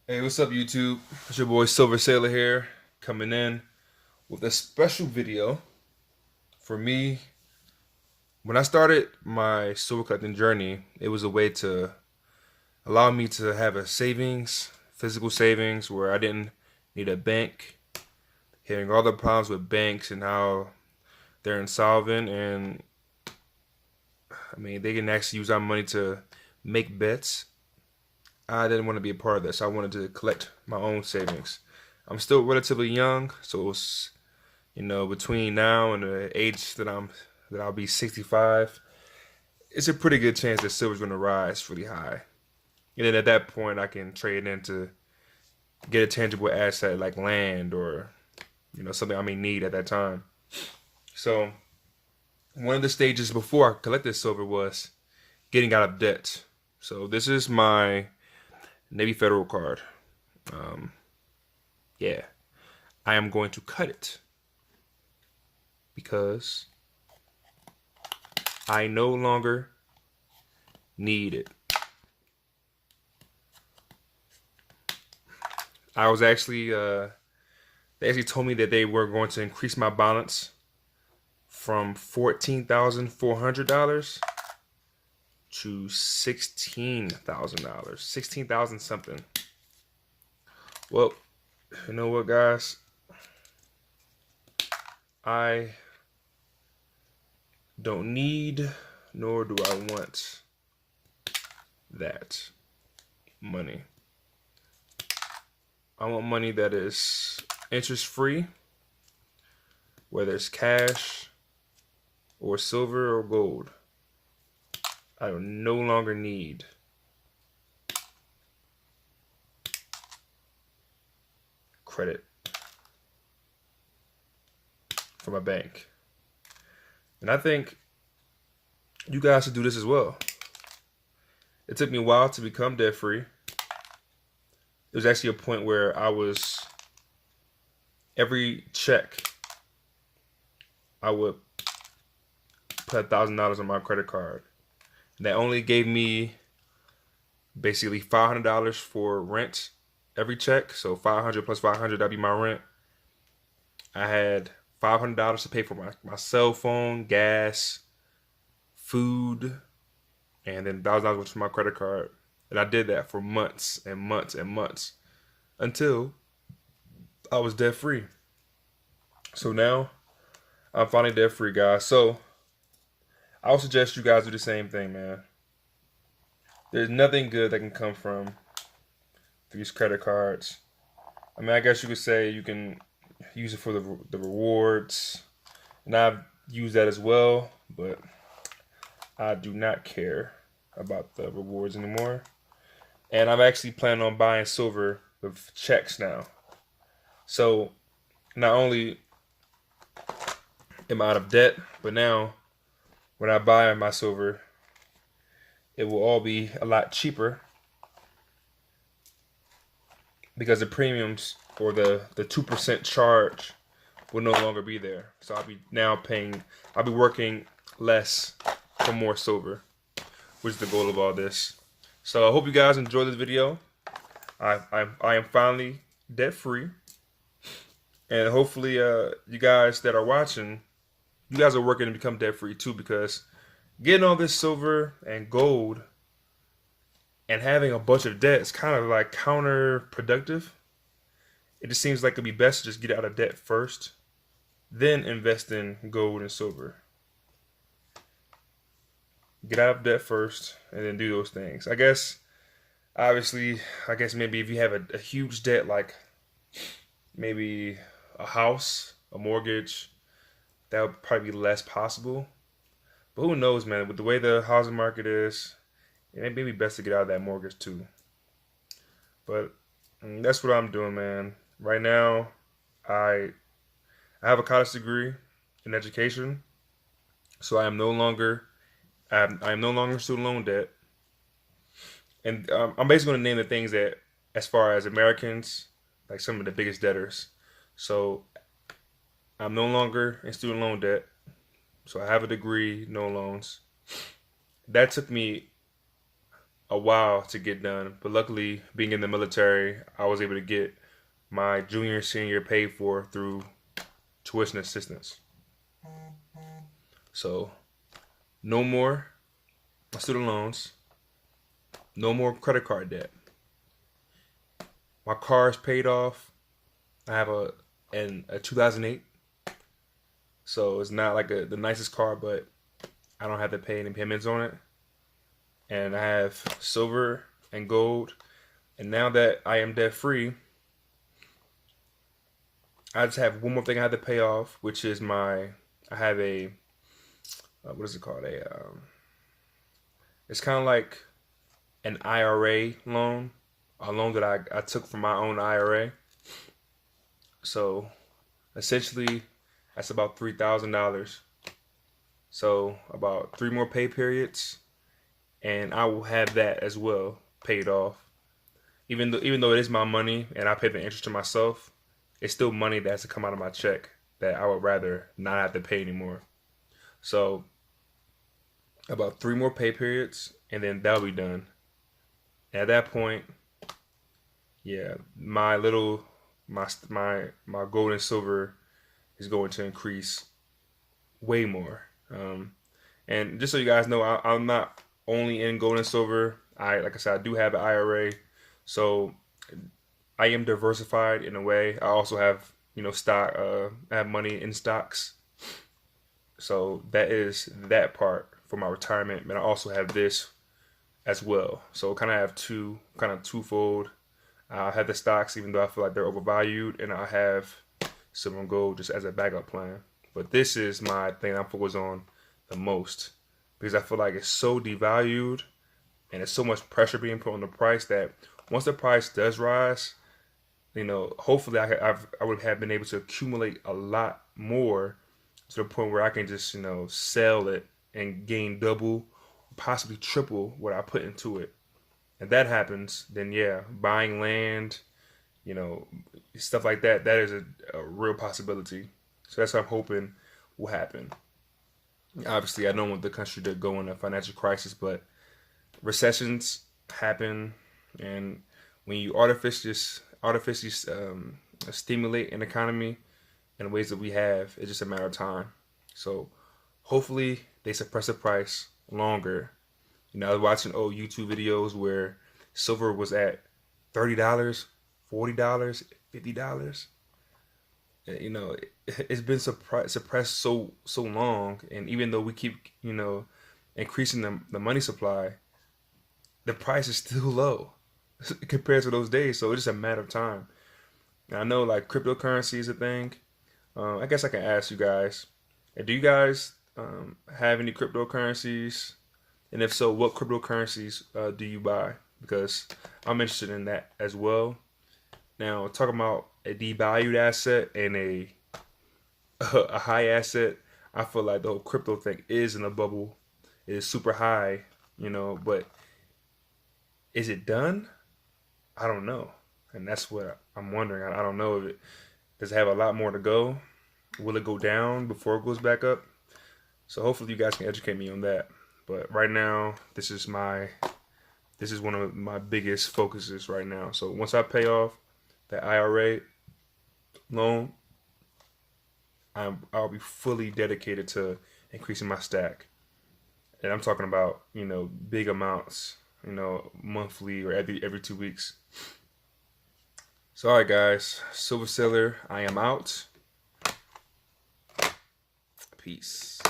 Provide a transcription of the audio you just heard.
Hey, what's up, YouTube? It's your boy Silver Sailor here, coming in with a special video for me. When I started my silver collecting journey, it was a way to allow me to have a savings, physical savings, where I didn't need a bank. Hearing all the problems with banks and how they're insolvent, and I mean, they can actually use our money to make bets. I didn't want to be a part of this. I wanted to collect my own savings. I'm still relatively young, so it's between now and the age that I'll be 65, it's a pretty good chance that silver's going to rise really high. And then at that point, I can trade in to get a tangible asset like land or something I may need at that time. So one of the stages before I collected silver was getting out of debt. So this is my Navy Federal card. Um, yeah, I am going to cut it because I no longer need it. I was actually they actually told me that they were going to increase my balance from $14,400 to $16,000, 16,000 something. Well, you know what, guys? I don't need nor do I want that money. I want money that is interest free, whether it's cash or silver or gold. I no longer need credit from a bank. And I think you guys should do this as well. It took me a while to become debt free. It was actually a point where I was, every check, I would put $1,000 on my credit card. That only gave me basically $500 for rent every check. So 500 plus 500, that'd be my rent. I had $500 to pay for my cell phone, gas, food, and then $1,000 was for my credit card. And I did that for months and months and months until I was debt free. So now I'm finally debt free, guys. So I would suggest you guys do the same thing, man. There's nothing good that can come from these credit cards. I mean, I guess you could say you can use it for the rewards, and I've used that as well, but I do not care about the rewards anymore. And I'm actually planning on buying silver with checks now. So not only am I out of debt, but now when I buy my silver, it will all be a lot cheaper because the premiums or the 2% charge will no longer be there. So I'll be working less for more silver, which is the goal of all this. So I hope you guys enjoy this video. I am finally debt free, and hopefully you guys that are watching, you guys are working to become debt free too, because getting all this silver and gold and having a bunch of debt is kind of like counterproductive. It just seems like it'd be best to just get out of debt first, then invest in gold and silver. Get out of debt first, and then do those things. Obviously, I guess maybe if you have a huge debt, like maybe a house, a mortgage, that would probably be less possible. But who knows, man? With the way the housing market is, it may be best to get out of that mortgage too. But that's what I'm doing, man. Right now, I I have a college degree in education, so I am no longer student loan debt, and I'm basically going to name the things that, as far as Americans, like some of the biggest debtors. So I'm no longer in student loan debt. So I have a degree, no loans. That took me a while to get done. But luckily, being in the military, I was able to get my junior and senior paid for through tuition assistance. So no more student loans, no more credit card debt. My car is paid off. I have a 2008, so it's not like the nicest car, but I don't have to pay any payments on it. And I have silver and gold. And now that I am debt free, I just have one more thing I have to pay off, which is I have a, what is it called? It's kind of like an IRA loan, a loan that I took from my own IRA. So essentially, that's about $3,000. So about 3 more pay periods, and I will have that as well paid off. Even though it is my money and I pay the interest to myself, it's still money that has to come out of my check that I would rather not have to pay anymore. So about 3 more pay periods, and then that'll be done. And at that point, yeah, my gold and silver is going to increase way more. And just so you guys know, I'm not only in gold and silver. Like I said, I do have an IRA, so I am diversified in a way. I also have, stock. I have money in stocks, so that is that part for my retirement. But I also have this as well. So kind of have twofold. I have the stocks, even though I feel like they're overvalued, and I have silver and gold just as a backup plan. But this is my thing I'm focused on the most, because I feel like it's so devalued and it's so much pressure being put on the price that once the price does rise, hopefully I would have been able to accumulate a lot more to the point where I can just, sell it and gain double, possibly triple what I put into it. If that happens, then yeah, buying land, stuff like that, that is a real possibility. So that's what I'm hoping will happen. Obviously, I don't want the country to go in a financial crisis, but recessions happen, and when you artificially stimulate an economy in ways that we have, it's just a matter of time. So hopefully they suppress the price longer. I was watching old YouTube videos where silver was at $30, $40, $50. It's been suppressed so long, and even though we keep increasing the money supply, the price is still low compared to those days. So it's just a matter of time. And I know like cryptocurrency is a thing. I guess I can ask you guys, do you guys have any cryptocurrencies? And if so, what cryptocurrencies do you buy? Because I'm interested in that as well. Now, talking about a devalued asset and a high asset, I feel like the whole crypto thing is in a bubble. It is super high, but is it done? I don't know. And that's what I'm wondering. I don't know if does it have a lot more to go? Will it go down before it goes back up? So hopefully you guys can educate me on that. But right now, this is one of my biggest focuses right now. So once I pay off that IRA loan, I'll be fully dedicated to increasing my stack. And I'm talking about, big amounts, monthly or every 2 weeks. So all right guys, Silver Sailor, I am out. Peace.